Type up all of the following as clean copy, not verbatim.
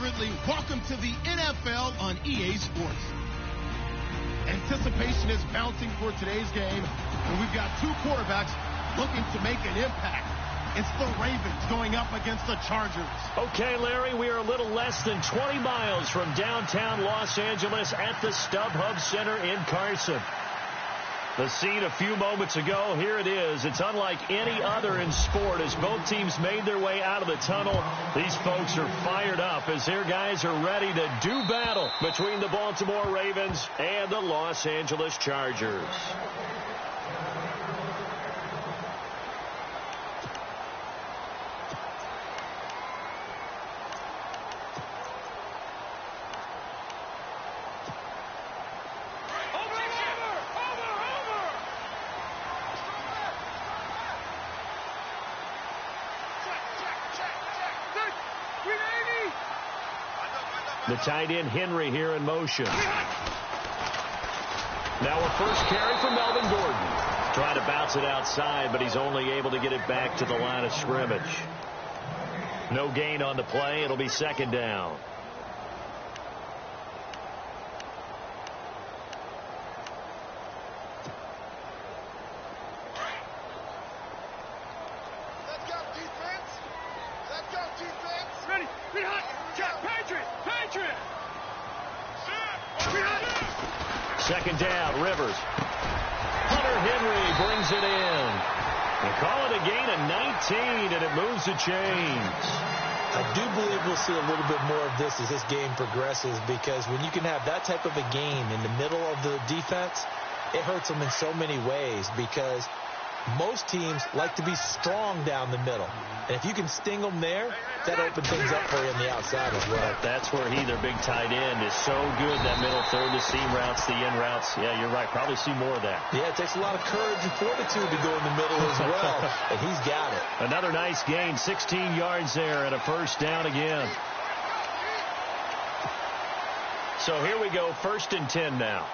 deservedly welcome to the NFL on EA Sports. Anticipation is mounting for today's game, and we've got two quarterbacks looking to make an impact. It's the Ravens going up against the Chargers. Okay, Larry, we are a little less than 20 miles from downtown Los Angeles at the StubHub Center in Carson. The scene a few moments ago, here it is. It's unlike any other in sport as both teams made their way out of the tunnel. These folks are fired up as their guys are ready to do battle between the Baltimore Ravens and the Los Angeles Chargers. The tight end Henry here in motion. Now a first carry for Melvin Gordon. Trying to bounce it outside, but he's only able to get it back to the line of scrimmage. No gain on the play. It'll be second down. Second down, Rivers. Hunter Henry brings it in. They call it a gain of 19, and it moves the chains. I do believe we'll see a little bit more of this as this game progresses, because when you can have that type of a gain in the middle of the defense, it hurts them in so many ways, because most teams like to be strong down the middle. And if you can sting them there, that opens things up for you on the outside as well. That's where he, their big tight end, is so good, that middle third, the seam routes, the in routes. Yeah, you're right. Probably see more of that. Yeah, it takes a lot of courage and fortitude to go in the middle as well, and he's got it. Another nice gain, 16 yards there, and a first down again. So here we go, 1st and 10 now.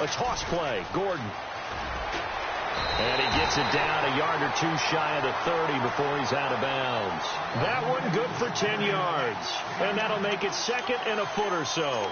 A toss play, Gordon. And he gets it down a yard or two shy of the 30 before he's out of bounds. That one good for 10 yards. And that'll make it 2nd and a foot or so.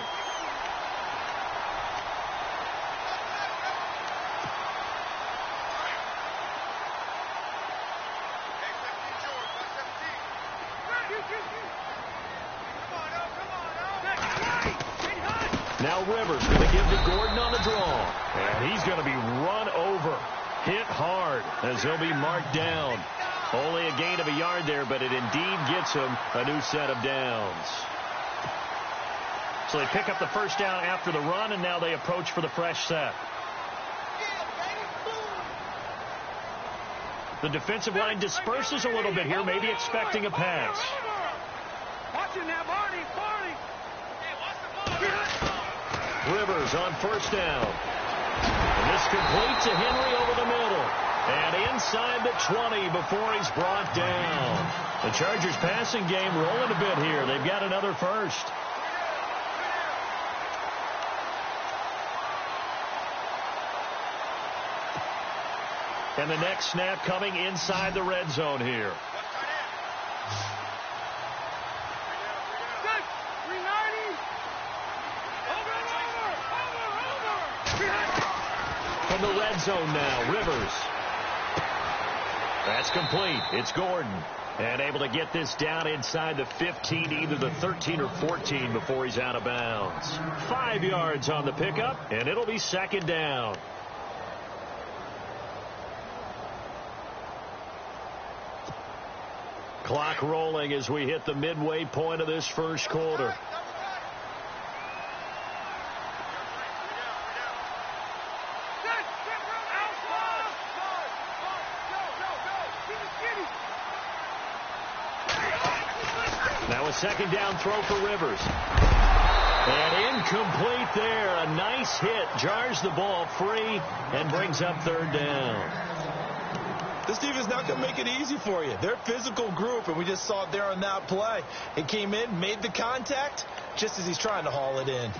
Now Rivers going to give to Gordon on the draw. And he's going to be run over. Hit hard as he'll be marked down. Only a gain of a yard there, but it indeed gets him a new set of downs. So they pick up the first down after the run, and now they approach for the fresh set. The defensive line disperses a little bit here, maybe expecting a pass. Watching that, Barney. Rivers on first down. And this complete to Henry over the middle. And inside the 20 before he's brought down. The Chargers passing game rolling a bit here. They've got another first. And the next snap coming inside the red zone here. From the red zone now, Rivers. That's complete. It's Gordon. And able to get this down inside the 15, either the 13 or 14 before he's out of bounds. 5 yards on the pickup, and it'll be second down. Clock rolling as we hit the midway point of this first quarter. Now a second down throw for Rivers. And incomplete there. A nice hit. Jars the ball free and brings up third down. This team is not going to make it easy for you. They're a physical group, and we just saw it there on that play. It came in, made the contact, just as he's trying to haul it in.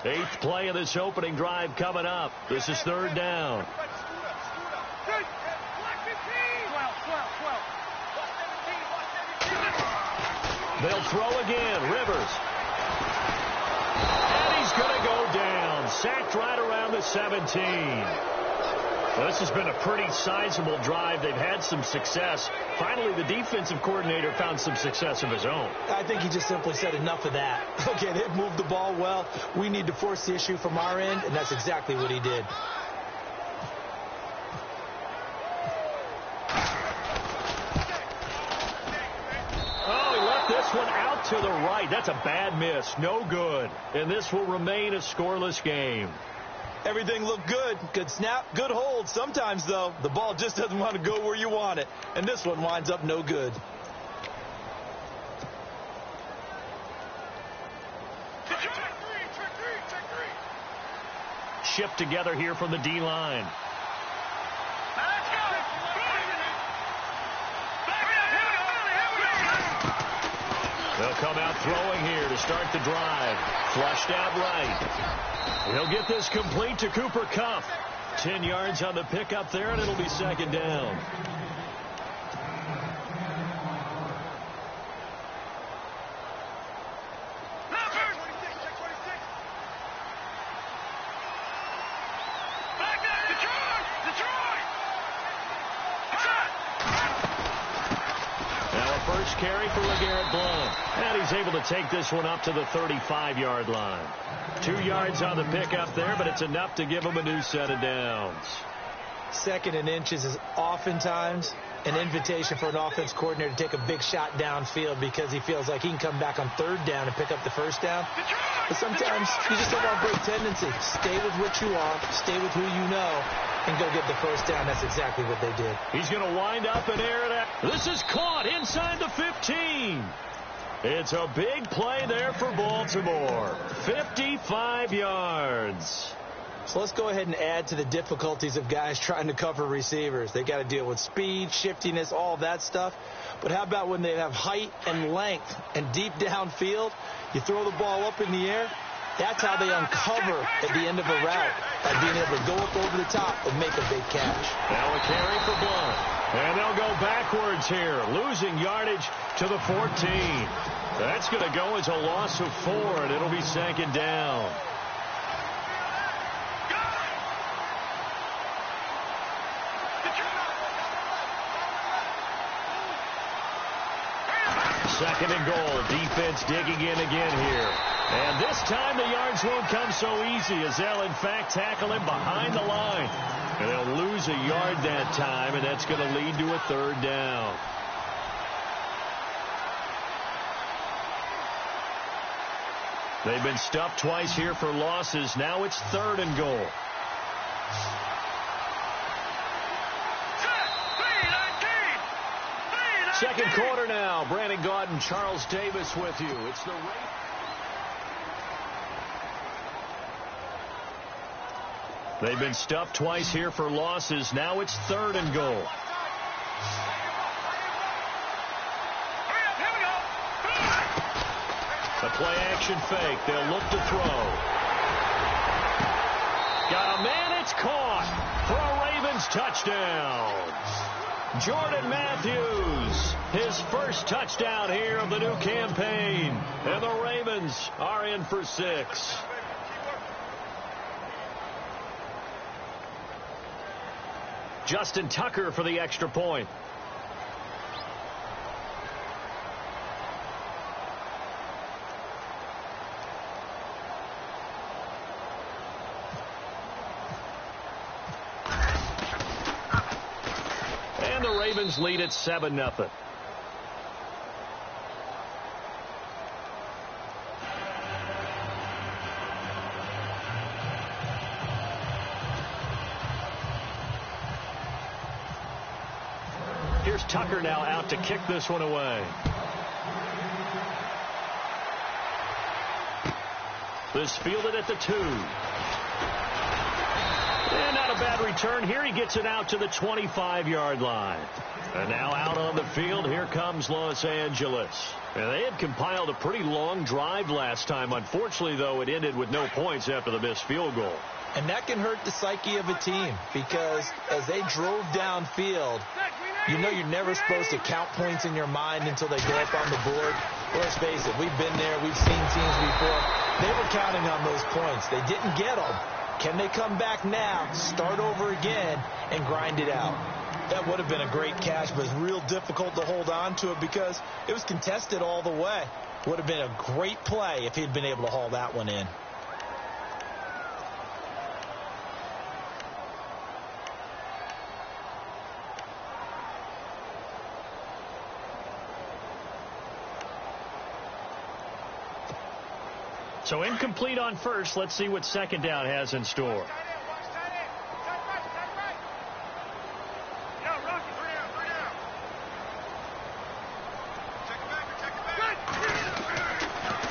8th play of this opening drive coming up. This is third down. They'll throw again. Rivers. And he's going to go down. Sacked right around the 17. Well, this has been a pretty sizable drive. They've had some success. Finally, the defensive coordinator found some success of his own. I think he just simply said enough of that. Okay, they've moved the ball well. We need to force the issue from our end, and that's exactly what he did. One out to the right. That's a bad miss. No good. And this will remain a scoreless game. Everything looked good. Good snap, good hold. Sometimes, though, the ball just doesn't want to go where you want it. And this one winds up no good. Shift together here from the D-line. They'll come out throwing here to start the drive. Flushed out right. He'll get this complete to Cooper Kupp. 10 yards on the pickup there, and it'll be second down. Carry for LeGarrette Blount. And he's able to take this one up to the 35-yard line. 2 yards on the pickup there, but it's enough to give him a new set of downs. Second and inches is oftentimes an invitation for an offense coordinator to take a big shot downfield because he feels like he can come back on third down and pick up the first down. But sometimes you just don't have a great tendency. Stay with what you are, stay with who you know, and go get the first down. That's exactly what they did. He's going to wind up and air it out. This is caught inside the 15. It's a big play there for Baltimore. 55 yards. So let's go ahead and add to the difficulties of guys trying to cover receivers. They got to deal with speed, shiftiness, all that stuff. But how about when they have height and length and deep downfield? You throw the ball up in the air. That's how they uncover at the end of a route, by being able to go up over the top and make a big catch. Now a carry for Blount. And they'll go backwards here, losing yardage to the 14. That's going to go as a loss of 4, and it'll be second down. Second and goal. Defense digging in again here. And this time the yards won't come so easy as they'll, in fact, tackle him behind the line. And they'll lose a yard that time, and that's going to lead to a third down. They've been stuffed twice here for losses. Now it's third and goal. Second quarter now. Brandon Gaudin, Charles Davis with you. It's the They've been stuffed twice here for losses. Now it's third and goal. A play-action fake. They'll look to throw. Got a man. It's caught for a Ravens touchdown. Jordan Matthews, his first touchdown here of the new campaign. And the Ravens are in for 6. Justin Tucker for the extra point. And the Ravens lead at 7-0. Here's Tucker now out to kick this one away. This fielded at the 2. And not a bad return here. He gets it out to the 25-yard line. And now out on the field, here comes Los Angeles. And they had compiled a pretty long drive last time. Unfortunately, though, it ended with no points after the missed field goal. And that can hurt the psyche of a team because as they drove downfield, You know you're never supposed to count points in your mind until they go up on the board. Let's face it, we've been there. We've seen teams before. They were counting on those points. They didn't get them. Can they come back now, start over again, and grind it out? That would have been a great catch, but it's real difficult to hold on to it because it was contested all the way. Would have been a great play if he'd been able to haul that one in. So incomplete on first. Let's see what second down has in store.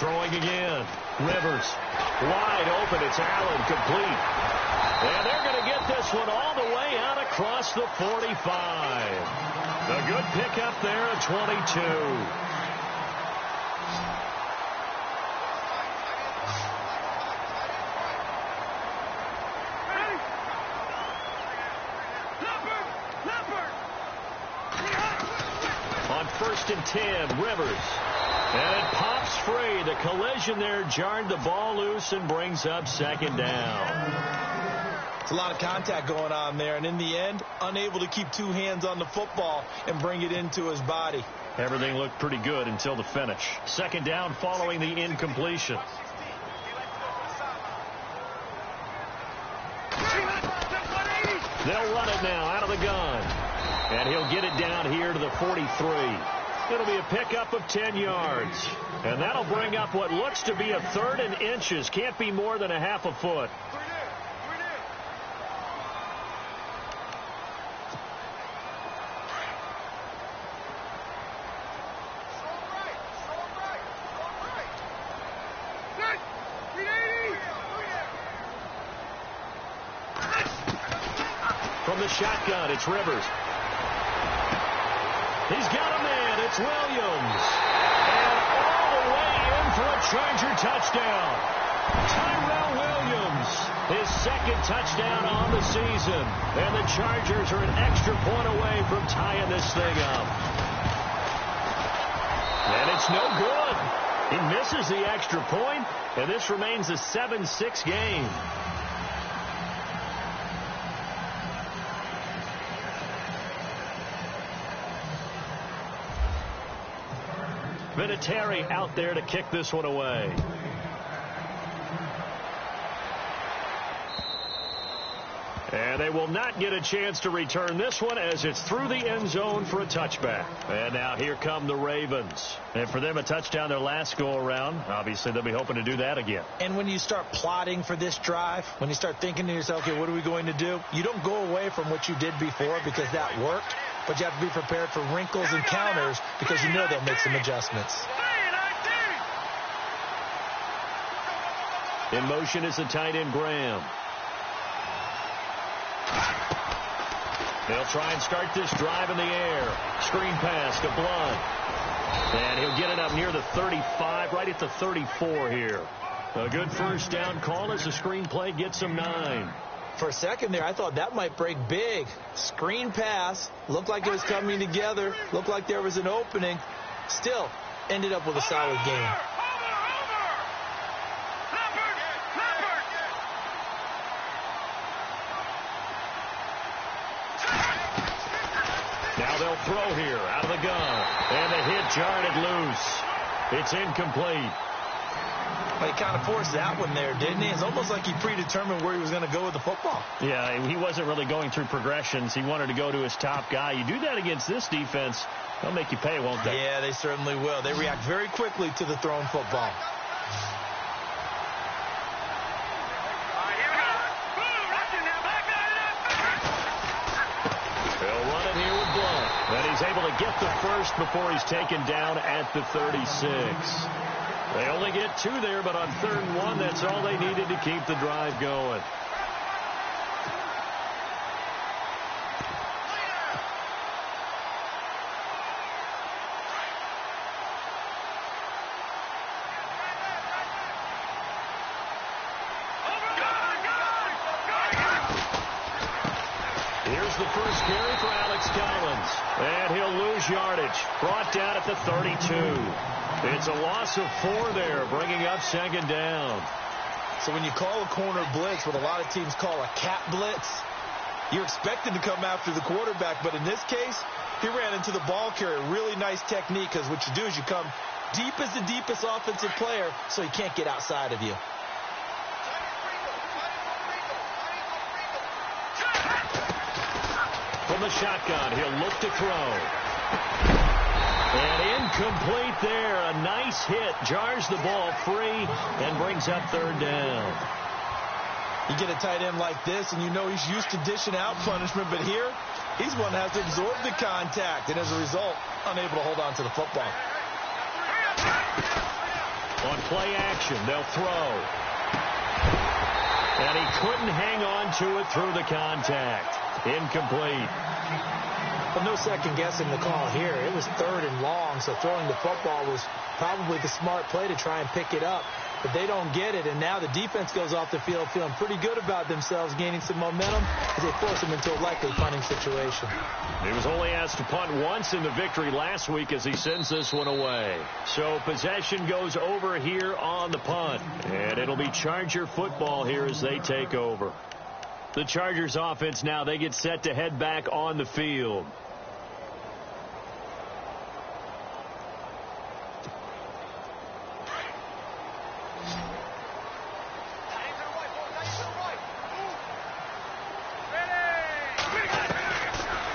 Throwing again. Rivers. Wide open. It's Allen, complete. And they're going to get this one all the way out across the 45. A good pickup there at 22. First and 10, Rivers. And it pops free. The collision there jarred the ball loose and brings up second down. It's a lot of contact going on there, and in the end, unable to keep two hands on the football and bring it into his body. Everything looked pretty good until the finish. Second down following the incompletion. They'll run it now out of the gun. And he'll get it down here to the 43. It'll be a pickup of 10 yards. And that'll bring up what looks to be a third and inches. Can't be more than a half a foot. From the shotgun, it's Rivers. He's got a man. It's Williams. And all the way in for a Charger touchdown. Tyrell Williams, his second touchdown on the season. And the Chargers are an extra point away from tying this thing up. And it's no good. He misses the extra point, and this remains a 7-6 game. Vinatieri out there to kick this one away. And they will not get a chance to return this one as it's through the end zone for a touchback. And now here come the Ravens. And for them, a touchdown their last go-around. Obviously, they'll be hoping to do that again. And when you start plotting for this drive, when you start thinking to yourself, okay, what are we going to do? You don't go away from what you did before because that worked. But you have to be prepared for wrinkles and counters because you know they'll make some adjustments. In motion is the tight end, Graham. They'll try and start this drive in the air. Screen pass to Blunt. And he'll get it up near the 35, right at the 34 here. A good first down call as the screen play gets him 9. For a second there, I thought that might break big. Screen pass. Looked like it was coming together. Looked like there was an opening. Still, ended up with a solid game. Now they'll throw here out of the gun. And the hit jarred it loose. It's incomplete. Well, he kind of forced that one there, didn't he? It's almost like he predetermined where he was going to go with the football. Yeah, he wasn't really going through progressions. He wanted to go to his top guy. You do that against this defense, they'll make you pay, won't they? Yeah, they certainly will. They react very quickly to the thrown football. They'll run it here with Blunt. And he's able to get the first before he's taken down at the 36. They only get 2 there, but on 3rd and 1, that's all they needed to keep the drive going. Here's There's the first carry for Alex Collins. And he'll lose yardage. Brought down at the 32. It's a loss of 4 there, bringing up second down. So when you call a corner blitz, what a lot of teams call a cat blitz, you're expected to come after the quarterback. But in this case, he ran into the ball carrier. Really nice technique, because what you do is you come deep as the deepest offensive player so he can't get outside of you. From the shotgun, he'll look to throw. And incomplete there. A nice hit. Jars the ball free and brings up third down. You get a tight end like this, and you know he's used to dishing out punishment, but here, he's one that has to absorb the contact, and as a result, unable to hold on to the football. On play action, they'll throw. And he couldn't hang on to it through the contact. Incomplete. Well, no second guessing the call here. It was 3rd and long, so throwing the football was probably the smart play to try and pick it up. But they don't get it, and now the defense goes off the field feeling pretty good about themselves, gaining some momentum as they force them into a likely punting situation. He was only asked to punt once in the victory last week as he sends this one away. So possession goes over here on the punt, and it'll be Charger football here as they take over. The Chargers offense now, they get set to head back on the field.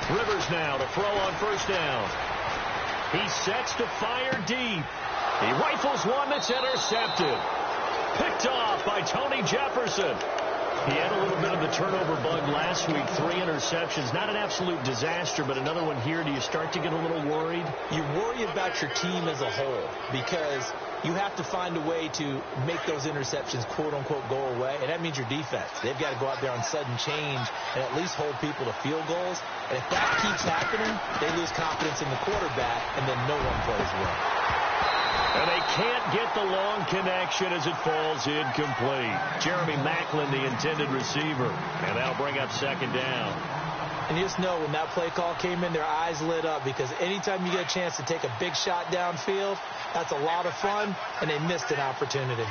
Rivers now to throw on first down. He sets to fire deep. He rifles one that's intercepted. Picked off by Tony Jefferson. He had a little bit of the turnover bug last week. 3 interceptions. Not an absolute disaster, but another one here. Do you start to get a little worried? You worry about your team as a whole because you have to find a way to make those interceptions, quote-unquote, go away. And that means your defense. They've got to go out there on sudden change and at least hold people to field goals. And if that keeps happening, they lose confidence in the quarterback, and then no one plays well. And they can't get the long connection as it falls incomplete. Jeremy Maclin, the intended receiver. And that'll bring up second down. And you just know when that play call came in, their eyes lit up because anytime you get a chance to take a big shot downfield, that's a lot of fun, and they missed an opportunity.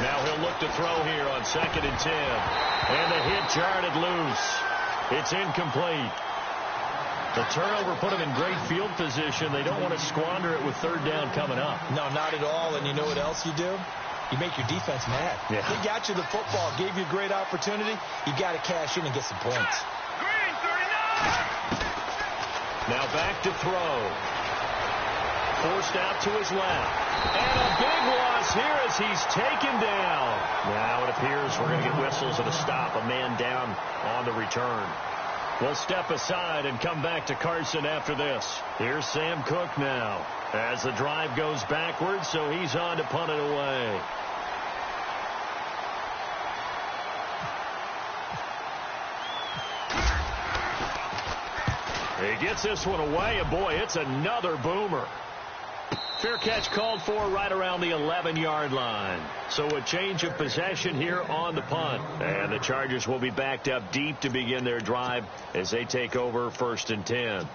Now he'll look to throw here on 2nd and 10. And the hit jarred it loose. It's incomplete. The turnover put them in great field position. They don't want to squander it with 3rd down coming up. No, not at all. And you know what else you do? You make your defense mad. Yeah. They got you the football, gave you a great opportunity. You got to cash in and get some points. Now back to throw. Forced out to his left. And a big loss here as he's taken down. Now it appears we're going to get whistles and a stop. A man down on the return. We'll step aside and come back to Carson after this. Here's Sam Cook now as the drive goes backwards, so he's on to punt it away. He gets this one away, and boy, it's another boomer. Fair catch called for right around the 11-yard line. So a change of possession here on the punt. And the Chargers will be backed up deep to begin their drive as they take over 1st and 10.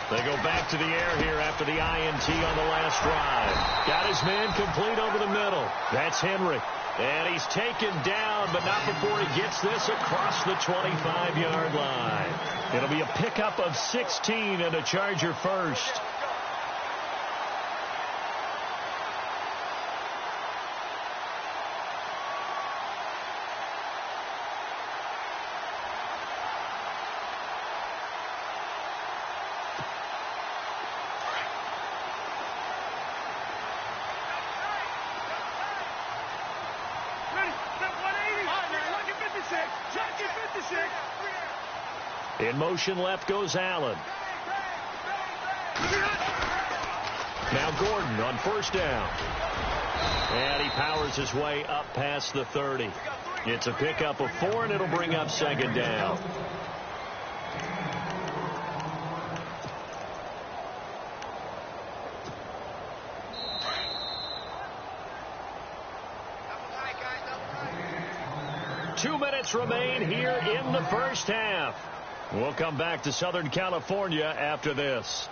They go back to the air here after the INT on the last drive. Got his man complete over the middle. That's Henry. And he's taken down, but not before he gets this across the 25-yard line. It'll be a pickup of 16 and a Charger first. In motion left goes Allen. Now Gordon on 1st down. And he powers his way up past the 30. It's a pickup of 4, and it'll bring up second down. Two minutes remain here in the first half. We'll come back to Southern California after this.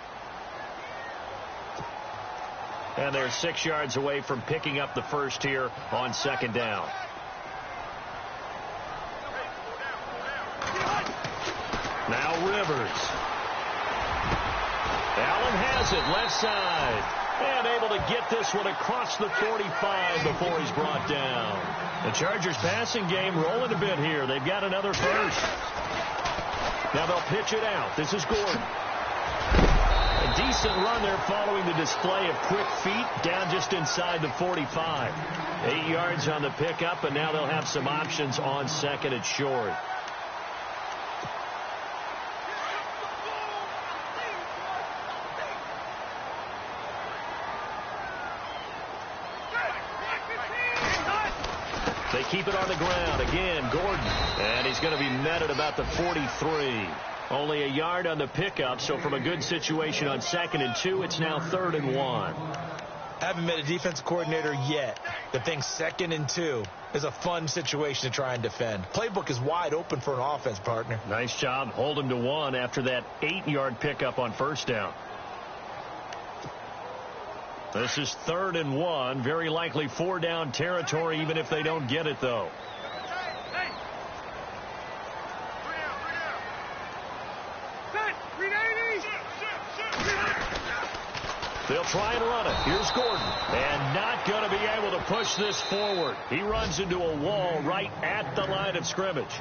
And they're 6 yards away from picking up the first here on second down. Now Rivers. Allen has it left side. And able to get this one across the 45 before he's brought down. The Chargers passing game rolling a bit here. They've got another first. Now they'll pitch it out. This is Gordon. A decent run there following the display of quick feet down just inside the 45. 8 yards on the pickup, and now they'll have some options on second and short. They keep it on the ground. Again, Gordon. And he's going to be met at about the 43. Only a yard on the pickup, so from a good situation on second and 2, it's now 3rd and 1. Haven't met a defensive coordinator yet that thinks 2nd and 2 is a fun situation to try and defend. Playbook is wide open for an offense, partner. Nice job. Hold him to 1 after that 8-yard pickup on first down. This is 3rd and 1. Very likely 4-down territory, even if they don't get it, though. They'll try and run it. Here's Gordon. And not going to be able to push this forward. He runs into a wall right at the line of scrimmage.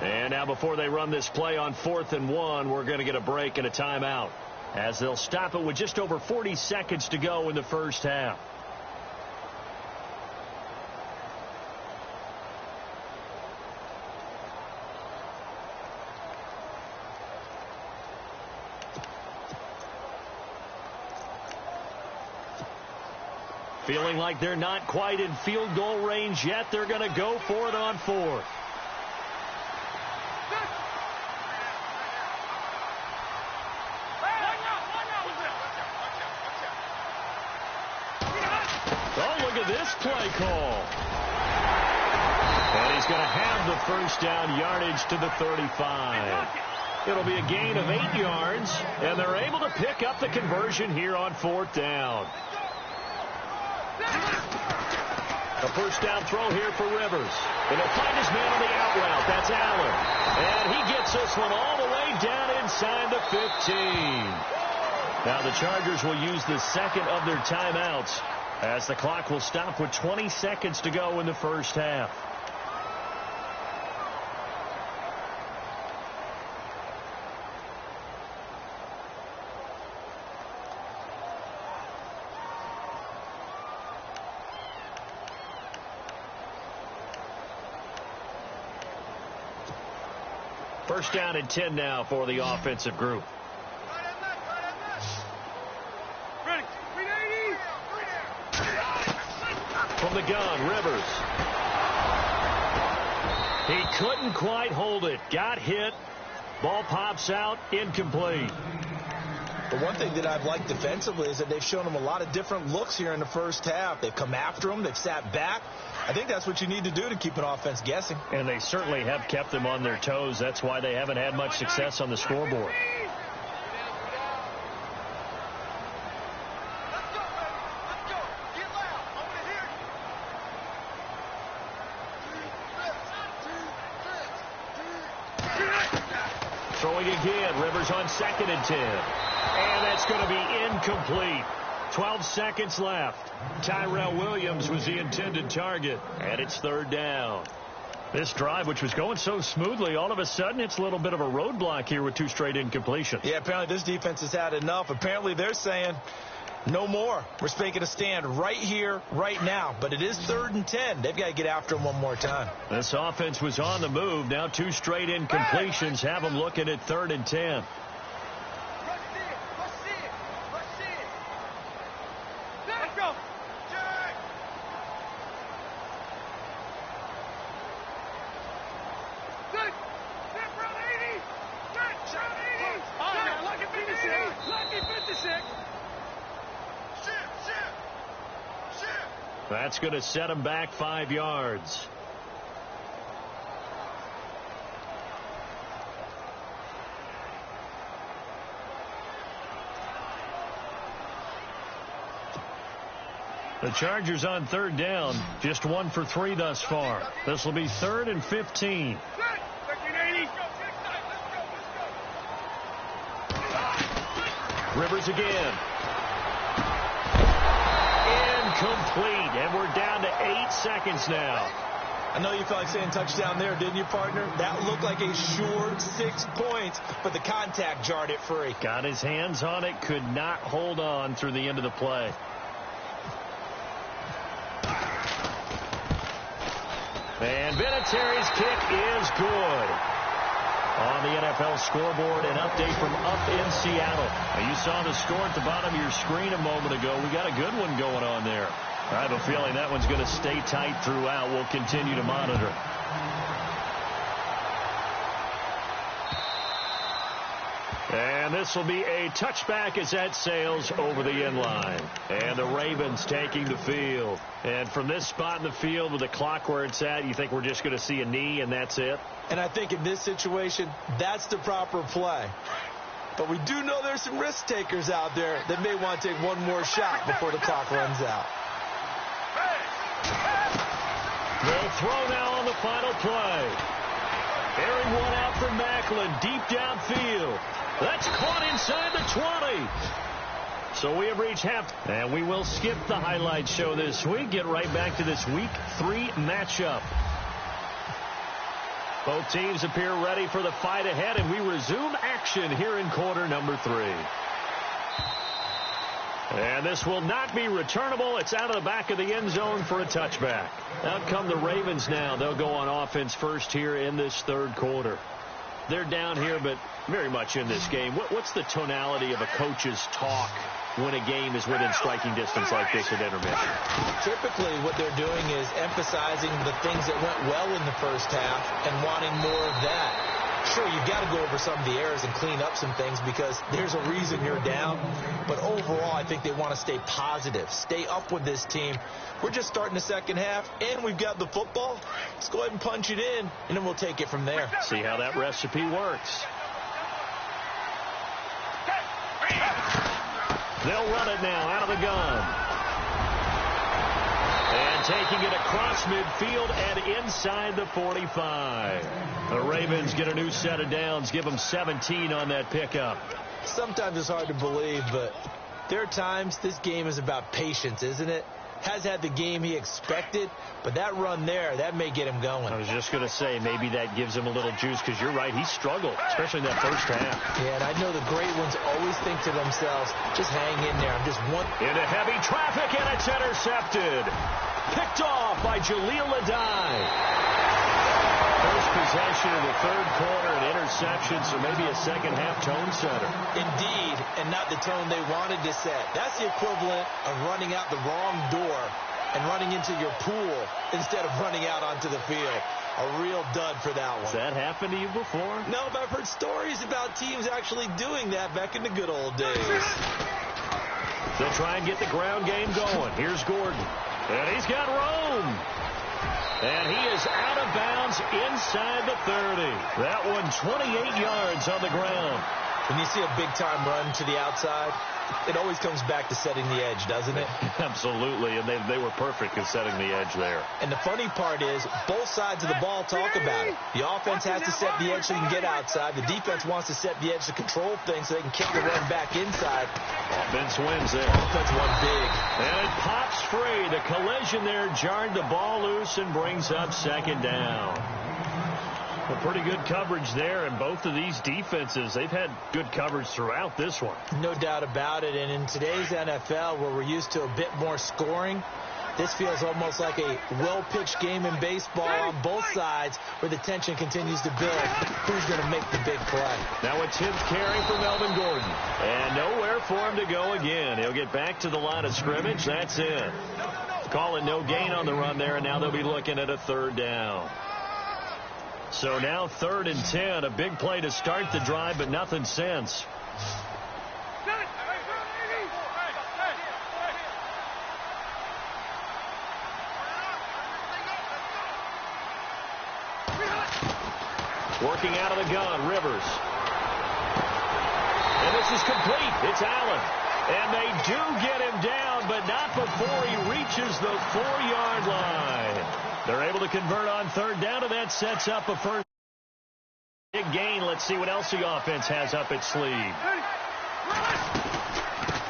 And now before they run this play on 4th and 1, we're going to get a break and a timeout, as they'll stop it with just over 40 seconds to go in the first half. Feeling like they're not quite in field goal range yet. They're going to go for it on 4th. Oh, look at this play call. And he's going to have the first down, yardage to the 35. It'll be a gain of 8 yards, and they're able to pick up the conversion here on 4th down. A first down throw here for Rivers. And he'll find his man on the out route. That's Allen. And he gets this one all the way down inside the 15. Now the Chargers will use the second of their timeouts, as the clock will stop with 20 seconds to go in the first half. First down and 10 now for the offensive group. From the gun, Rivers. He couldn't quite hold it. Got hit. Ball pops out. Incomplete. The one thing that I've liked defensively is that they've shown him a lot of different looks here in the first half. They've come after him. They've sat back. I think that's what you need to do to keep an offense guessing. And they certainly have kept them on their toes. That's why they haven't had much success on the scoreboard. Throwing again. Rivers on 2nd and 10. And that's going to be incomplete. 12 seconds left. Tyrell Williams was the intended target, and it's 3rd down. This drive, which was going so smoothly, all of a sudden it's a little bit of a roadblock here with 2 straight incompletions. Yeah, apparently this defense has had enough. Apparently they're saying no more. We're making a stand right here, right now. But it is 3rd and 10. They've got to get after him one more time. This offense was on the move. Now 2 straight incompletions have them looking at 3rd and 10. That's going to set him back 5 yards. The Chargers on 3rd down, just 1 for 3 thus far. This will be 3rd and 15. Rivers again. Incomplete, and we're down to 8 seconds now. I know you felt like saying touchdown there, didn't you, partner? That looked like a short 6 points, but the contact jarred it free. Got his hands on it, could not hold on through the end of the play. And Vinatieri's kick is good. On the NFL scoreboard, an update from up in Seattle. Now, you saw the score at the bottom of your screen a moment ago. We got a good one going on there. I have a feeling that one's going to stay tight throughout. We'll continue to monitor. And this will be a touchback as that sails over the end line. And the Ravens taking the field. And from this spot in the field with the clock where it's at, you think we're just going to see a knee and that's it? And I think in this situation, that's the proper play. But we do know there's some risk takers out there that may want to take one more shot before the clock runs out. They'll throw now on the final play. Airing one out from Macklin, deep downfield. That's caught inside the 20. So we have reached half, and we will skip the highlight show this week. Get right back to this Week 3 matchup. Both teams appear ready for the fight ahead, and we resume action here in quarter number 3. And this will not be returnable. It's out of the back of the end zone for a touchback. Out come the Ravens now. They'll go on offense first here in this 3rd quarter. They're down here, but very much in this game. What's the tonality of a coach's talk when a game is within striking distance like this at intermission? Typically, what they're doing is emphasizing the things that went well in the first half and wanting more of that. Sure, you've got to go over some of the errors and clean up some things because there's a reason you're down. But overall, I think they want to stay positive, stay up with this team. We're just starting the second half, and we've got the football. Let's go ahead and punch it in, and then we'll take it from there. See how that recipe works. They'll run it now out of the gun. And taking it across midfield and inside the 45. The Ravens get a new set of downs, give them 17 on that pickup. Sometimes it's hard to believe, but there are times this game is about patience, isn't it? Has had the game he expected, but that run there, that may get him going. I was just going to say, maybe that gives him a little juice, because you're right, he struggled, especially in that first half. Yeah, and I know the great ones always think to themselves, just hang in there. I'm just one. Into heavy traffic, and it's intercepted. Picked off by Jaleel Adai. First possession of the 3rd quarter, an interception, so maybe a second-half tone setter. Indeed, and not the tone they wanted to set. That's the equivalent of running out the wrong door and running into your pool instead of running out onto the field. A real dud for that one. Has that happened to you before? No, but I've heard stories about teams actually doing that back in the good old days. They'll try and get the ground game going. Here's Gordon. And he's got Rome. And he is out of bounds inside the 30. That one 28 yards on the ground. When you see a big-time run to the outside, it always comes back to setting the edge, doesn't it? Absolutely, and they were perfect in setting the edge there. And the funny part is, both sides of the ball talk about it. The offense has to set the edge so you can get outside. The defense wants to set the edge to control things so they can kick the run back inside. Offense wins there. Offense won big. And it pops free. The collision there jarred the ball loose and brings up 2nd down. Well, pretty good coverage there, and both of these defenses, they've had good coverage throughout this one. No doubt about it, and in today's NFL, where we're used to a bit more scoring, this feels almost like a well-pitched game in baseball on both sides where the tension continues to build. Who's going to make the big play? Now a 10th carry for Melvin Gordon, and nowhere for him to go again. He'll get back to the line of scrimmage. That's it. Calling no gain on the run there, and now they'll be looking at a 3rd down. So now 3rd and 10, a big play to start the drive, but nothing since. Working out of the gun, Rivers. And this is complete. It's Allen. And they do get him down, but not before he reaches the 4-yard line. They're able to convert on third down, and that sets up a first big gain. Let's see what else the offense has up its sleeve.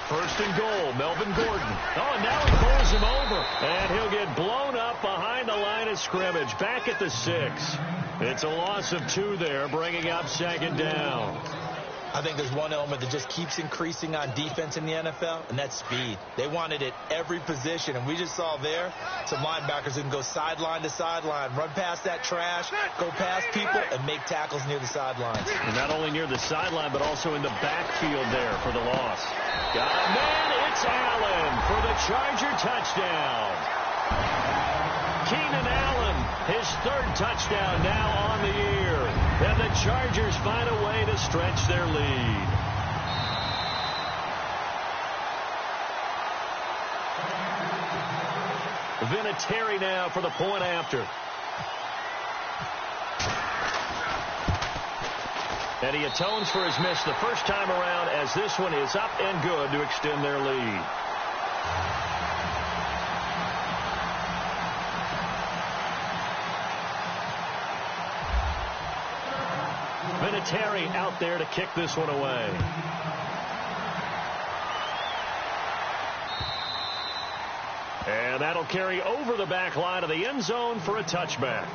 First and goal, Melvin Gordon. Oh, and now he pulls him over. And he'll get blown up behind the line of scrimmage. Back at the 6. It's a loss of 2 there, bringing up second down. I think there's one element that just keeps increasing on defense in the NFL, and that's speed. They want it at every position, and we just saw there some linebackers that can go sideline to sideline, run past that trash, go past people, and make tackles near the sidelines. And not only near the sideline, but also in the backfield there for the loss. Got a man, it's Allen for the Charger touchdown. Keenan Allen, his 3rd touchdown now on the year. And the Chargers find a way to stretch their lead. Vinatieri now for the point after. And he atones for his miss the first time around, as this one is up and good to extend their lead. Vinatieri out there to kick this one away. And that'll carry over the back line of the end zone for a touchback.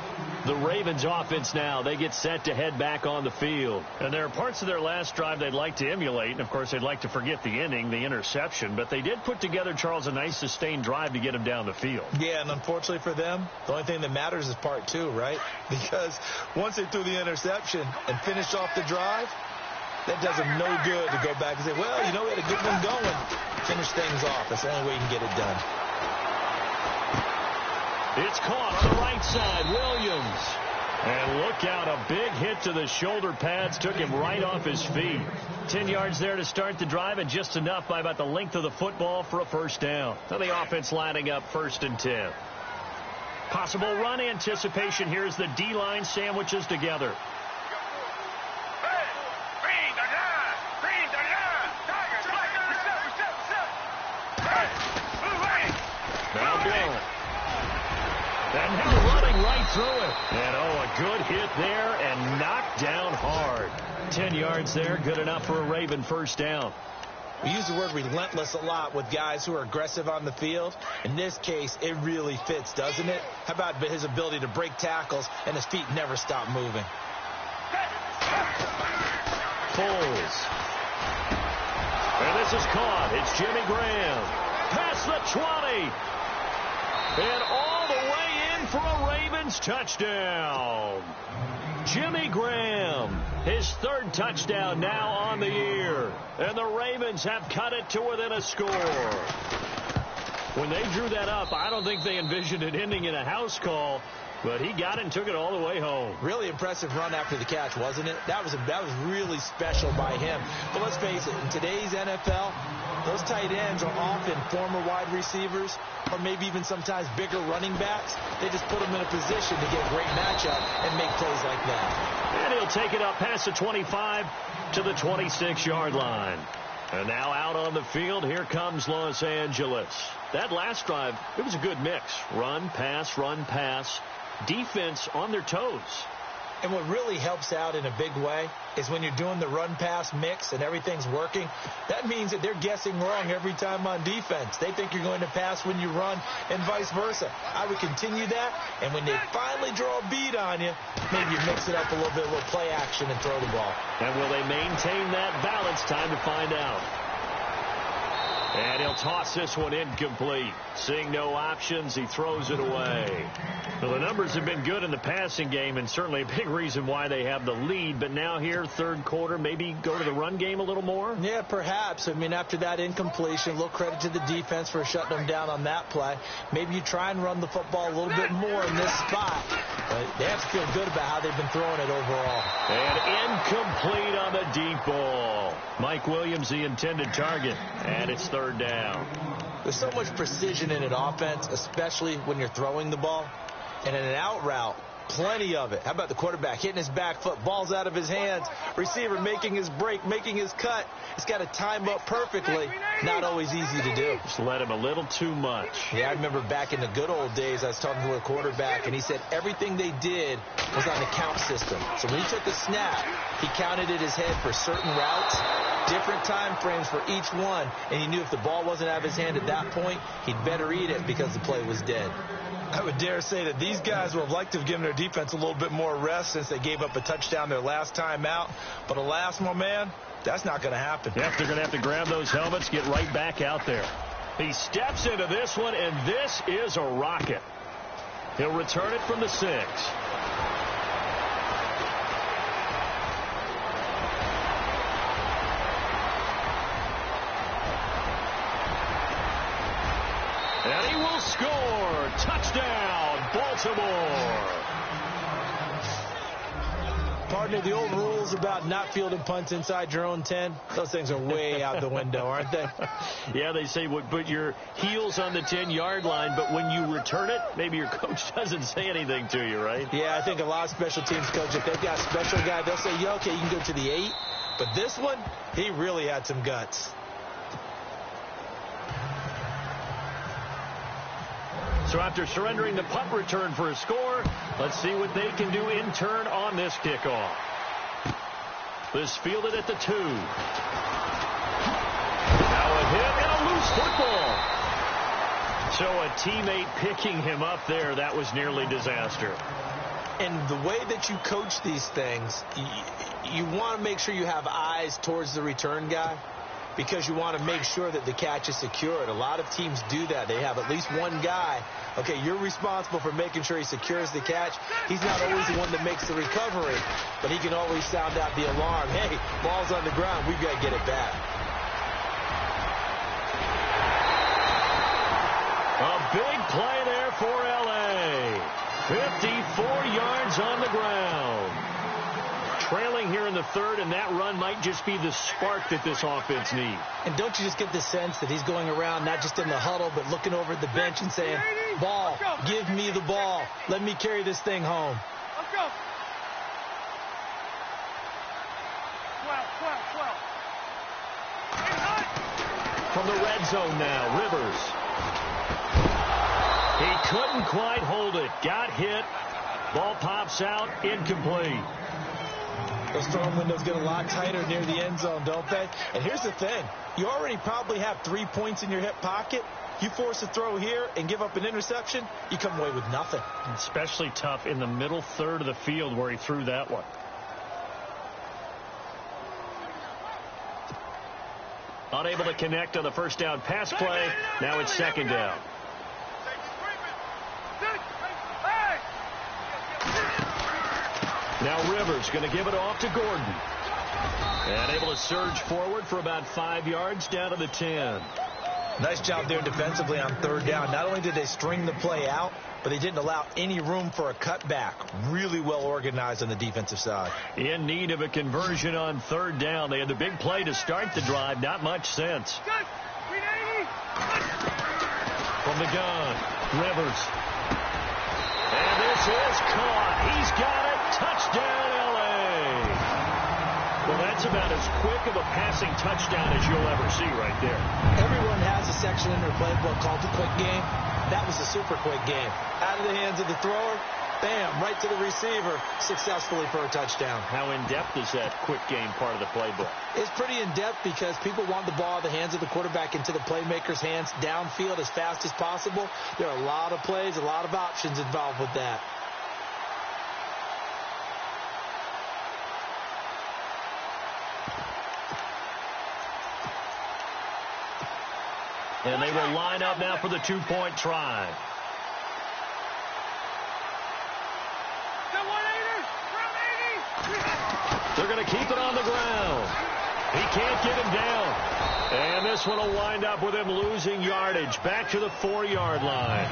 The Ravens offense now, they get set to head back on the field. And there are parts of their last drive they'd like to emulate. And, of course, they'd like to forget the inning, the interception. But they did put together, Charles, a nice sustained drive to get him down the field. Yeah, and unfortunately for them, the only thing that matters is part 2, right? Because once they threw the interception and finished off the drive, that does them no good to go back and say, well, you know, we had a good one going. Finish things off. That's the only way you can get it done. It's caught on the right side, Williams. And look out, a big hit to the shoulder pads took him right off his feet. 10 yards there to start the drive, and just enough by about the length of the football for a first down. So the offense lining up 1st and 10. Possible run anticipation here as the D-line sandwiches together. Now blown. And now running right through it. And, a good hit there and knocked down hard. 10 yards there, good enough for a Raven first down. We use the word relentless a lot with guys who are aggressive on the field. In this case, it really fits, doesn't it? How about his ability to break tackles and his feet never stop moving? Foles. And this is caught. It's Jimmy Graham. Past the 20. And all the way in for a Ravens touchdown. Jimmy Graham, his 3rd touchdown now on the year. And the Ravens have cut it to within a score. When they drew that up, I don't think they envisioned it ending in a house call. But he got it and took it all the way home. Really impressive run after the catch, wasn't it? That was really special by him. But let's face it, in today's NFL, those tight ends are often former wide receivers or maybe even sometimes bigger running backs. They just put them in a position to get a great matchup and make plays like that. And he'll take it up past the 25 to the 26-yard line. And now out on the field, here comes Los Angeles. That last drive, it was a good mix. Run, pass. Defense on their toes. And what really helps out in a big way is when you're doing the run-pass mix and everything's working, that means that they're guessing wrong every time on defense. They think you're going to pass when you run and vice versa. I would continue that, and when they finally draw a beat on you, maybe you mix it up a little bit, a little play action and throw the ball. And will they maintain that balance? Time to find out. And he'll toss this one incomplete. Seeing no options, he throws it away. Well, the numbers have been good in the passing game, and certainly a big reason why they have the lead. But now here, third quarter, maybe go to the run game a little more? Yeah, perhaps. I mean, after that incompletion, a little credit to the defense for shutting them down on that play. Maybe you try and run the football a little bit more in this spot. But they have to feel good about how they've been throwing it overall. And incomplete on the deep ball. Mike Williams, the intended target, and it's third down. There's so much precision in an offense, especially when you're throwing the ball. And in an out route, Plenty of it. How about the quarterback hitting his back foot, balls out of his hands, receiver making his break, making his cut. He's got to time up perfectly. Not always easy to do. Just let him a little too much. Yeah, I remember back in the good old days, I was talking to a quarterback, and he said everything they did was on the count system. So when he took a snap, he counted in his head for certain routes, different time frames for each one, and he knew if the ball wasn't out of his hand at that point, he'd better eat it because the play was dead. I would dare say that these guys would have liked to have given their defense a little bit more rest since they gave up a touchdown their last time out. But alas, my man, that's not going to happen. Yep, they're going to have to grab those helmets, get right back out there. He steps into this one, and this is a rocket. He'll return it from the 6. And he will score. Touchdown, Baltimore. Partner, the old rules about not fielding punts inside your own 10, those things are way out the window, aren't they? Yeah, they say put your heels on the 10-yard line, but when you return it, maybe your coach doesn't say anything to you, right? Yeah, I think a lot of special teams coaches, if they've got a special guy, they'll say, yeah, okay, you can go to the 8. But this one, he really had some guts. So after surrendering the punt return for a score, let's see what they can do in turn on this kickoff. This fielded at the 2. Now a hit and a loose football. So a teammate picking him up there, that was nearly disaster. And the way that you coach these things, you want to make sure you have eyes towards the return guy, because you want to make sure that the catch is secured. A lot of teams do that. They have at least one guy. Okay, you're responsible for making sure he secures the catch. He's not always the one that makes the recovery, but he can always sound out the alarm. Hey, ball's on the ground. We've got to get it back. A big play there for L.A. 54 yards on the ground. Trailing here in the 3rd, and that run might just be the spark that this offense needs. And don't you just get the sense that he's going around not just in the huddle, but looking over at the bench and saying, ball, give me the ball. Let me carry this thing home. Let's go. 12. From the red zone now, Rivers. He couldn't quite hold it. Got hit. Ball pops out, incomplete. Those throwing windows get a lot tighter near the end zone, don't they? And here's the thing. You already probably have 3 points in your hip pocket. You force a throw here and give up an interception, you come away with nothing. Especially tough in the middle 3rd of the field where he threw that one. Unable to connect on the first down pass play. Now it's 2nd down. Now Rivers going to give it off to Gordon. And able to surge forward for about 5 yards down to the 10. Nice job there defensively on 3rd down. Not only did they string the play out, but they didn't allow any room for a cutback. Really well organized on the defensive side. In need of a conversion on 3rd down. They had the big play to start the drive. Not much sense. From the gun, Rivers. And this is caught. He's got it. Touchdown, L.A. Well, that's about as quick of a passing touchdown as you'll ever see right there. Everyone has a section in their playbook called the quick game. That was a super quick game. Out of the hands of the thrower, bam, right to the receiver, successfully for a touchdown. How in-depth is that quick game part of the playbook? It's pretty in-depth because people want the ball out of the hands of the quarterback into the playmaker's hands downfield as fast as possible. There are a lot of plays, a lot of options involved with that. And they will line up now for the 2-point try. They're going to keep it on the ground. He can't get him down. And this one will wind up with him losing yardage back to the 4-yard line.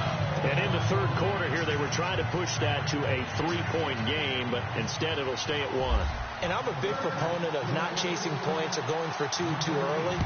And in the third quarter here, they were trying to push that to a 3-point game, but instead it'll stay at 1. And I'm a big proponent of not chasing points or going for two too early.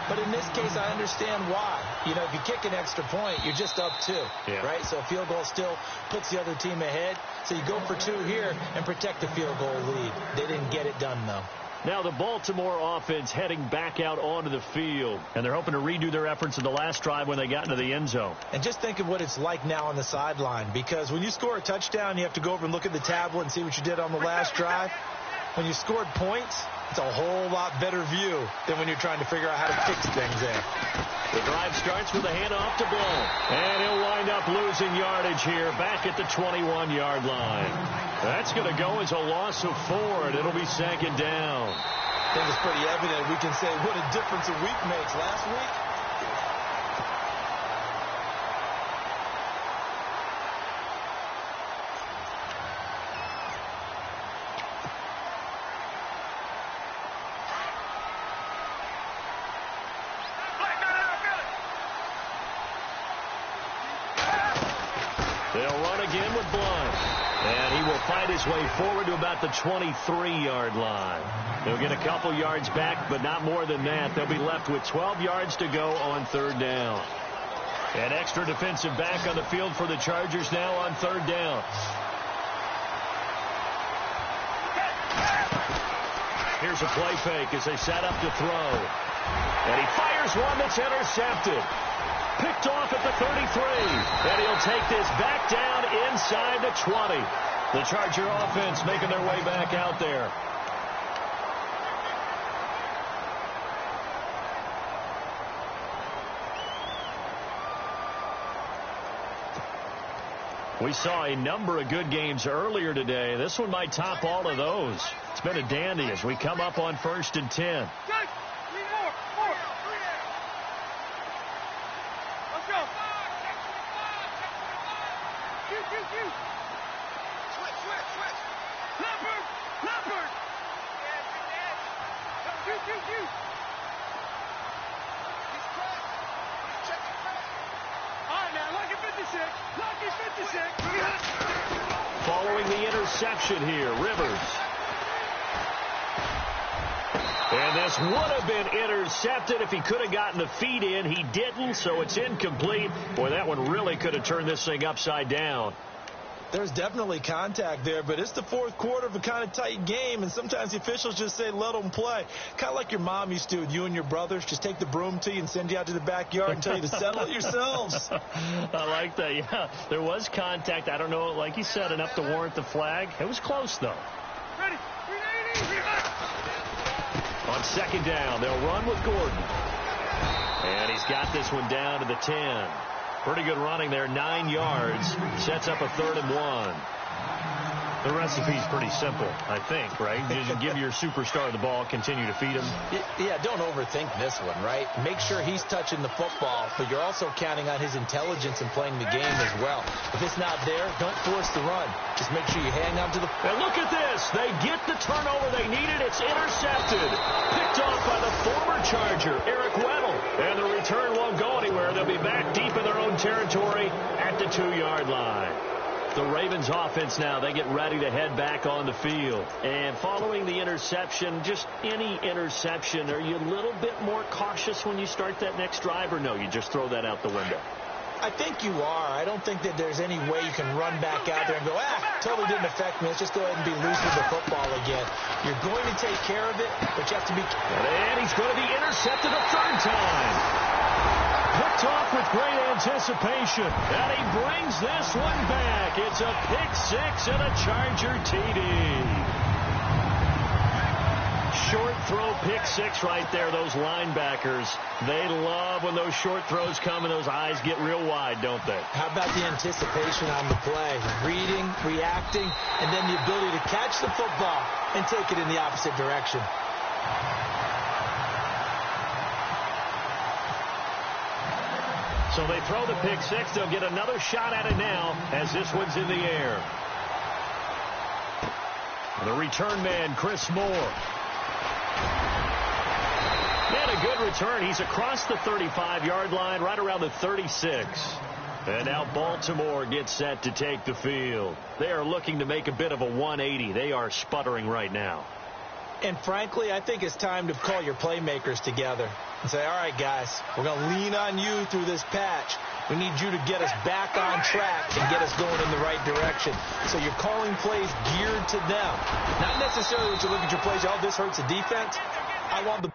But in this case, I understand why. You know, if you kick an extra point, you're just up 2, right? So a field goal still puts the other team ahead. So you go for 2 here and protect the field goal lead. They didn't get it done, though. Now the Baltimore offense heading back out onto the field. And they're hoping to redo their efforts in the last drive when they got into the end zone. And just think of what it's like now on the sideline. Because when you score a touchdown, you have to go over and look at the tablet and see what you did on the last drive. When you scored points, it's a whole lot better view than when you're trying to figure out how to fix things there. The drive starts with a handoff to Blount. And he'll wind up losing yardage here back at the 21-yard line. That's going to go as a loss of 4, and it'll be 2nd down. I think it's pretty evident. We can say what a difference a week makes. Last week, they'll run again with Blount. And he will fight his way forward to about the 23-yard line. They'll get a couple yards back, but not more than that. They'll be left with 12 yards to go on 3rd down. An extra defensive back on the field for the Chargers now on 3rd down. Here's a play fake as they set up to throw. And he fires one that's intercepted. Picked off at the 33. And he'll take this back down inside the 20. The Charger offense making their way back out there. We saw a number of good games earlier today. This one might top all of those. It's been a dandy as we come up on 1st and 10. Following the interception here, Rivers. And this would have been intercepted if he could have gotten the feet in. He didn't, so it's incomplete. Boy, that one really could have turned this thing upside down. There's definitely contact there, but it's the 4th quarter of a kind of tight game, and sometimes the officials just say, let them play. Kind of like your mom used to with you and your brothers. Just take the broom to you and send you out to the backyard and tell you to settle it yourselves. I like that, yeah. There was contact. I don't know, like you said, enough to warrant the flag. It was close, though. Ready. On 2nd down, they'll run with Gordon. And he's got this one down to the 10. Pretty good running there, 9 yards. Sets up a 3rd and 1. The recipe's pretty simple, I think, right? You just give your superstar the ball, continue to feed him. Yeah, don't overthink this one, right? Make sure he's touching the football, but you're also counting on his intelligence in playing the game as well. If it's not there, don't force the run. Just make sure you hang on to the... And look at this. They get the turnover they needed. It's intercepted. Picked off by the former Charger, Eric Weddle. And the return won't go anywhere. They'll be back deep in their own territory at the 2-yard line. The Ravens offense now, they get ready to head back on the field. And following the interception, just any interception, are you a little bit more cautious when you start that next drive, or no, you just throw that out the window? I think you are. I don't think that there's any way you can run back out there and go, totally didn't affect me. Let's just go ahead and be loose with the football again. You're going to take care of it, but you have to be... And he's going to be intercepted a 3rd time. Picked off with great anticipation. And he brings this one back. It's a pick-6 and a Charger TD. Short throw pick-6 right there. Those linebackers, they love when those short throws come and those eyes get real wide, don't they? How about the anticipation on the play? Reading, reacting, and then the ability to catch the football and take it in the opposite direction. So they throw the pick-6. They'll get another shot at it now as this one's in the air. The return man, Chris Moore. And a good return. He's across the 35-yard line, right around the 36. And now Baltimore gets set to take the field. They are looking to make a bit of a 180. They are sputtering right now. And frankly, I think it's time to call your playmakers together and say, all right, guys, we're going to lean on you through this patch. We need you to get us back on track and get us going in the right direction. So you're calling plays geared to them. Not necessarily when you look at your plays, oh, this hurts the defense. I want the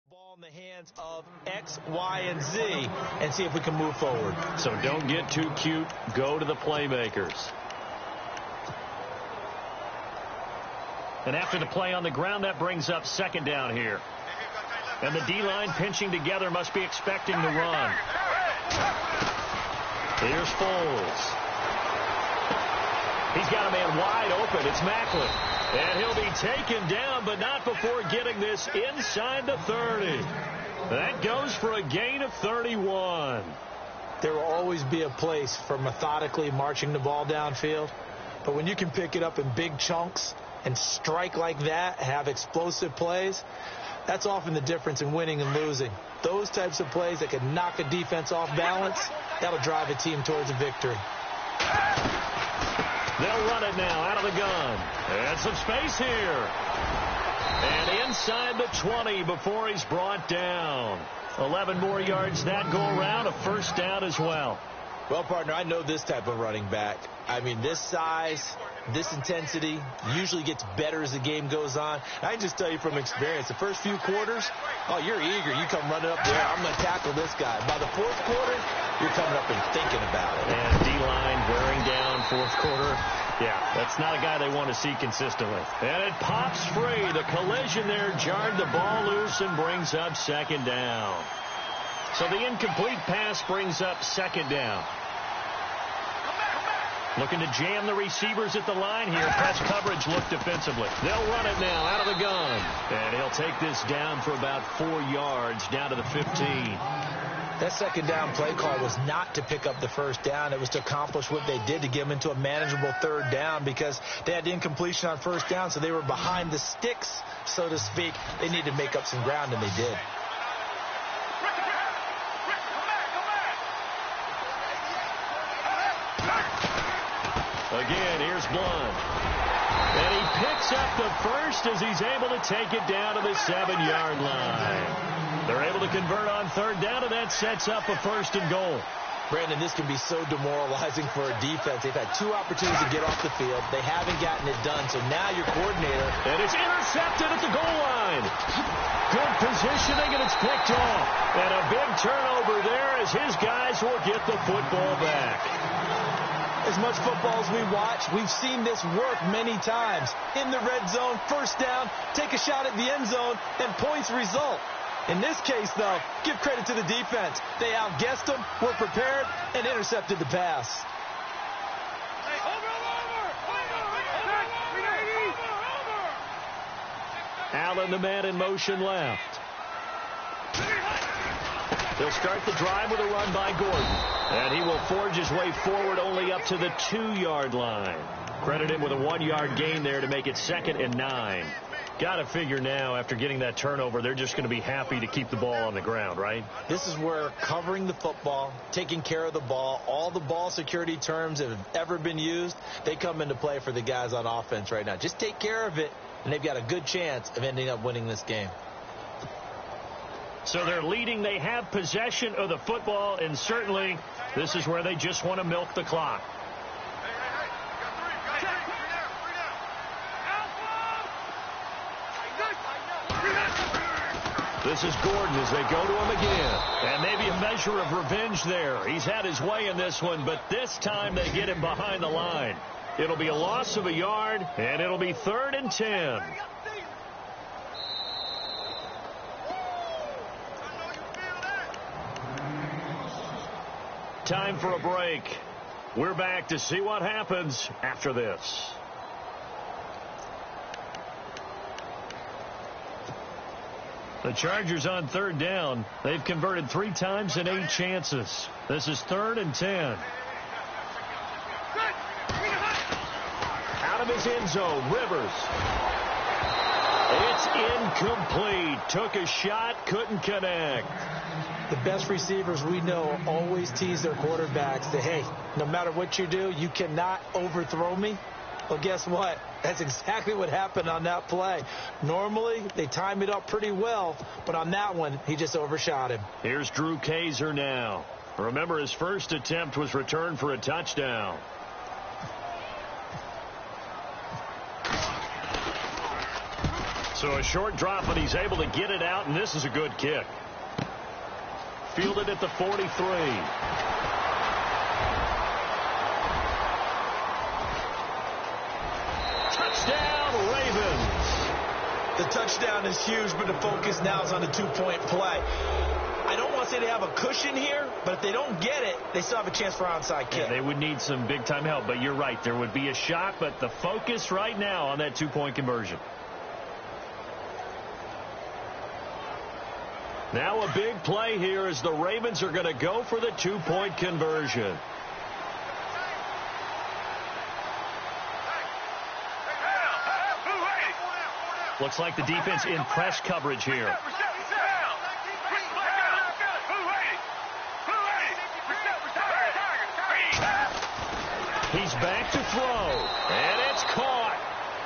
ball in the hands of X, Y, and Z and see if we can move forward. So don't get too cute. Go to the playmakers. And after the play on the ground, that brings up second down here. And the D-line pinching together must be expecting to run. Here's Foles. He's got a man wide open. It's Macklin. And he'll be taken down, but not before getting this inside the 30. That goes for a gain of 31. There will always be a place for methodically marching the ball downfield. But when you can pick it up in big chunks and strike like that, have explosive plays, that's often the difference in winning and losing. Those types of plays that can knock a defense off balance, that'll drive a team towards a victory. They'll run it now out of the gun. And some space here. And inside the 20 before he's brought down. 11 more yards that go around, a first down as well. Well, partner, I know this type of running back. I mean, this size, this intensity usually gets better as the game goes on. I can just tell you from experience, the first few quarters, oh, you're eager. You come running up there, I'm going to tackle this guy. By the fourth quarter, you're coming up and thinking about it. And D-line wearing down fourth quarter. Yeah, that's not a guy they want to see consistently. And it pops free. The collision there jarred the ball loose and brings up second down. So the incomplete pass brings up second down. Looking to jam the receivers at the line here. Press coverage look defensively. They'll run it now out of the gun. And he'll take this down for about 4 yards down to the 15. That second down play call was not to pick up the first down. It was to accomplish what they did, to get them into a manageable third down, because they had incompletion on first down, so they were behind the sticks, so to speak. They needed to make up some ground, and they did. Again, here's Blunt. And he picks up the first as he's able to take it down to the 7-yard line. They're able to convert on third down, and that sets up a first and goal. Brandon, this can be so demoralizing for a defense. They've had 2 opportunities to get off the field. They haven't gotten it done, so now your coordinator. And it's intercepted at the goal line. Good positioning, and it's picked off. And a big turnover there as his guys will get the football back. As much football as we watch, we've seen this work many times. In the red zone, first down, take a shot at the end zone, and points result. In this case, though, give credit to the defense. They outguessed them, were prepared, and intercepted the pass. Allen, the man in motion left. They'll start the drive with a run by Gordon. And he will forge his way forward only up to the 2-yard line. Credit him with a 1-yard gain there to make it 2nd and 9. Got to figure now, after getting that turnover, they're just going to be happy to keep the ball on the ground, right? This is where covering the football, taking care of the ball, all the ball security terms that have ever been used, they come into play for the guys on offense right now. Just take care of it, and they've got a good chance of ending up winning this game. So they're leading. They have possession of the football, and certainly this is where they just want to milk the clock. This is Gordon as they go to him again. And maybe a measure of revenge there. He's had his way in this one, but this time they get him behind the line. It'll be a loss of a yard, and it'll be 3rd and 10. Time for a break. We're back to see what happens after this. The Chargers on 3rd down. They've converted 3 times in 8 chances. This is 3rd and 10. Out of his end zone, Rivers. It's incomplete. Took a shot, couldn't connect. The best receivers we know always tease their quarterbacks that, hey, no matter what you do, you cannot overthrow me. Well, guess what? That's exactly what happened on that play. Normally, they time it up pretty well, but on that one, he just overshot him. Here's Drew Kaiser now. Remember, his first attempt was returned for a touchdown. So a short drop, but he's able to get it out, and this is a good kick. Fielded at the 43. Touchdown, Ravens. The touchdown is huge, but the focus now is on the 2-point play. I don't want to say they have a cushion here, but if they don't get it, they still have a chance for onside kick. Yeah, they would need some big-time help, but you're right. There would be a shot, but the focus right now on that 2-point conversion. Now a big play here as the Ravens are going to go for the 2-point conversion. Looks like the defense in press coverage here. He's back to throw, and it's caught.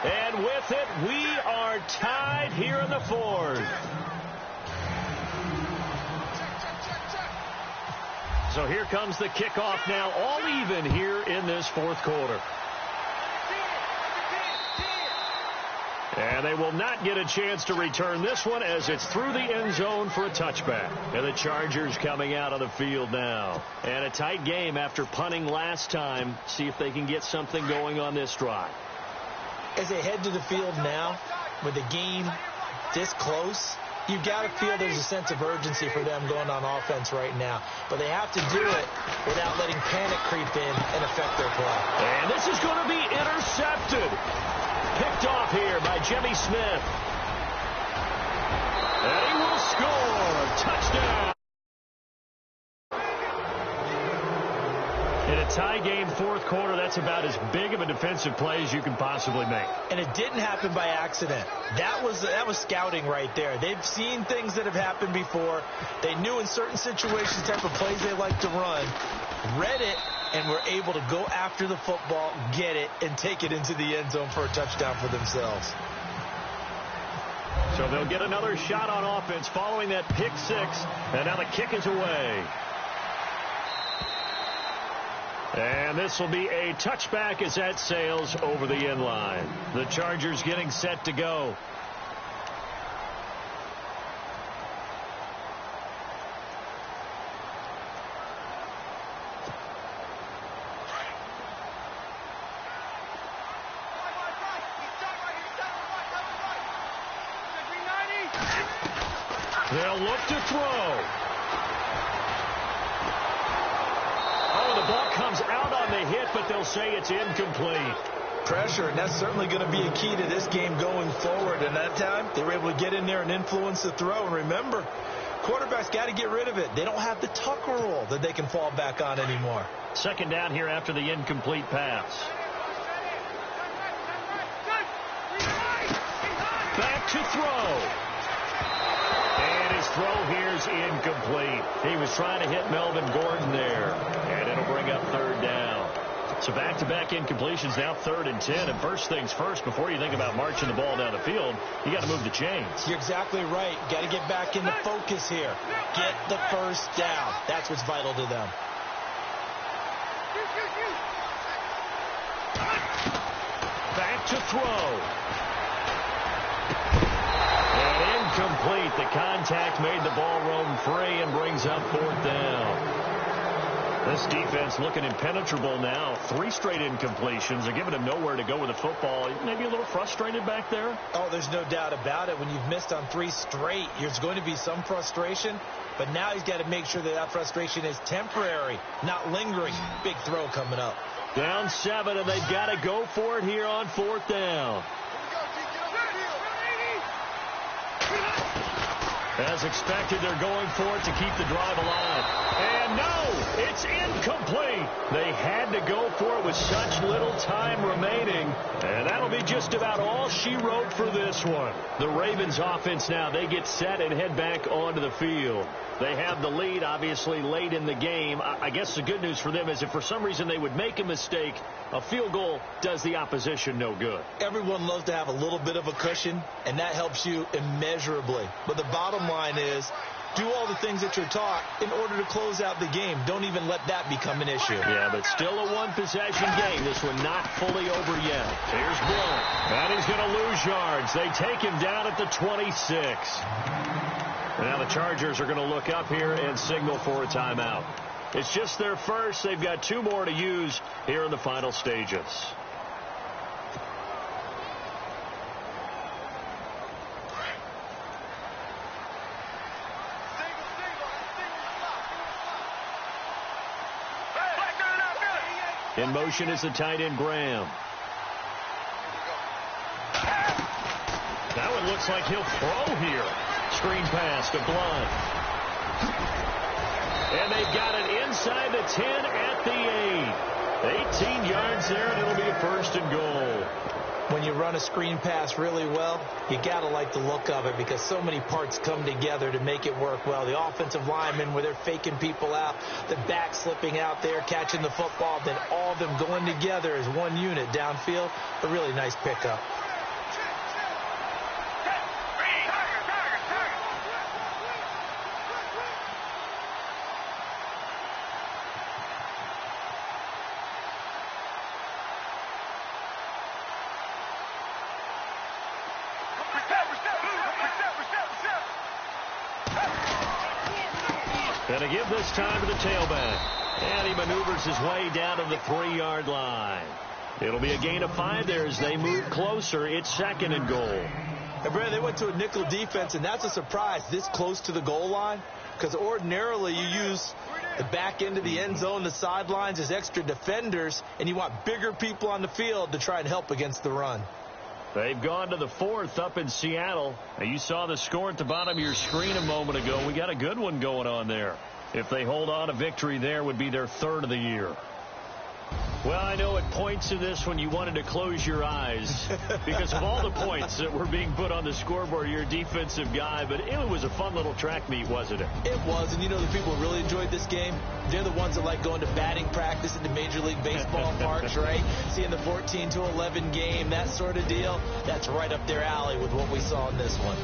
And with it, we are tied here in the 4th. So here comes the kickoff now, all even here in this 4th quarter. And they will not get a chance to return this one as it's through the end zone for a touchback. And the Chargers coming out on the field now. And a tight game after punting last time. See if they can get something going on this drive. As they head to the field now, with the game this close, you've got to feel there's a sense of urgency for them going on offense right now. But they have to do it without letting panic creep in and affect their play. And this is going to be intercepted. Picked off here by Jimmy Smith. And he will score. Touchdown. In a tie game 4th quarter, that's about as big of a defensive play as you can possibly make. And it didn't happen by accident. That was scouting right there. They've seen things that have happened before. They knew in certain situations the type of plays they like to run, read it, and were able to go after the football, get it, and take it into the end zone for a touchdown for themselves. So they'll get another shot on offense following that pick 6, and now the kick is away. And this will be a touchback as that sails over the end line. The Chargers getting set to go. They'll look to throw. Oh, the ball comes out on the hit, but they'll say it's incomplete. Pressure, and that's certainly going to be a key to this game going forward. And that time, they were able to get in there and influence the throw. And remember, quarterbacks got to get rid of it. They don't have the Tucker rule that they can fall back on anymore. 2nd down here after the incomplete pass. Back to throw. And his throw here is incomplete. He was trying to hit Melvin Gordon there. And it'll bring up third down. So back-to-back incompletions, now 3rd and 10. And first things first, before you think about marching the ball down the field, you got to move the chains. You're exactly right. Got to get back into focus here. Get the first down. That's what's vital to them. Back to throw. And incomplete. The contact made the ball roam free and brings up 4th down. This defense looking impenetrable now. 3 straight incompletions. They're giving him nowhere to go with the football. Maybe a little frustrated back there? Oh, there's no doubt about it. When you've missed on 3 straight, there's going to be some frustration. But now he's got to make sure that that frustration is temporary, not lingering. Big throw coming up. Down 7, and they've got to go for it here on 4th down. As expected, they're going for it to keep the drive alive. And no, it's incomplete. They had to go for it with such little time remaining. And that'll be just about all she wrote for this one. The Ravens offense now, they get set and head back onto the field. They have the lead, obviously, late in the game. I guess the good news for them is if for some reason they would make a mistake, a field goal does the opposition no good. Everyone loves to have a little bit of a cushion, and that helps you immeasurably. But the bottom line is, do all the things that you're taught in order to close out the game. Don't even let that become an issue. Yeah, but still a one-possession game. This one not fully over yet. Here's Bill. And he's going to lose yards. They take him down at the 26. Now the Chargers are going to look up here and signal for a timeout. It's just their first. They've got 2 more to use here in the final stages. In motion is the tight end, Graham. That one looks like he'll throw here. Screen pass to Blunt. And they've got it inside the 10 at the 8. 18 yards there, and it'll be a 1st and goal. When you run a screen pass really well, you got to like the look of it because so many parts come together to make it work well. The offensive linemen, where they're faking people out, the back slipping out there, catching the football, then all of them going together as one unit downfield. A really nice pickup. Gonna give this time to the tailback. And he maneuvers his way down to the 3-yard line. It'll be a gain of 5 there as they move closer. It's 2nd and goal. And Brad, they went to a nickel defense, and that's a surprise this close to the goal line. Because ordinarily you use the back end of the end zone, the sidelines as extra defenders, and you want bigger people on the field to try and help against the run. They've gone to the 4th up in Seattle. Now, you saw the score at the bottom of your screen a moment ago. We got a good one going on there. If they hold on, a victory there would be their 3rd of the year. Well, I know at points in this when you wanted to close your eyes because of all the points that were being put on the scoreboard. You're a defensive guy, but it was a fun little track meet, wasn't it? It was, and you know the people who really enjoyed this game? They're the ones that like going to batting practice at the Major League Baseball parks, right? Seeing the 14-11 game, that sort of deal. That's right up their alley with what we saw in this one.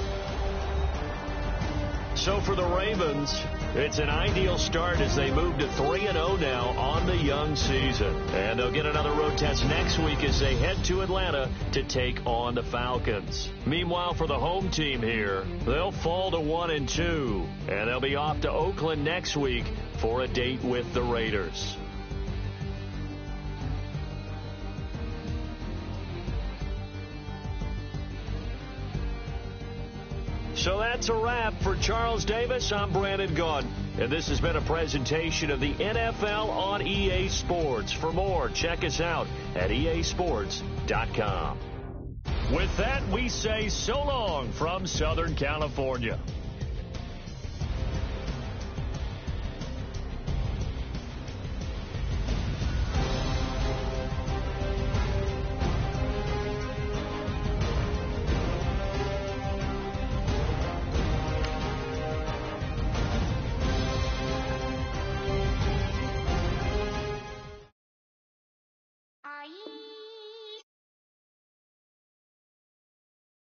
So for the Ravens, it's an ideal start as they move to 3-0 now on the young season. And they'll get another road test next week as they head to Atlanta to take on the Falcons. Meanwhile, for the home team here, they'll fall to 1-2. And they'll be off to Oakland next week for a date with the Raiders. So that's a wrap for Charles Davis. I'm Brandon Gaudin, and this has been a presentation of the NFL on EA Sports. For more, check us out at easports.com. With that, we say so long from Southern California.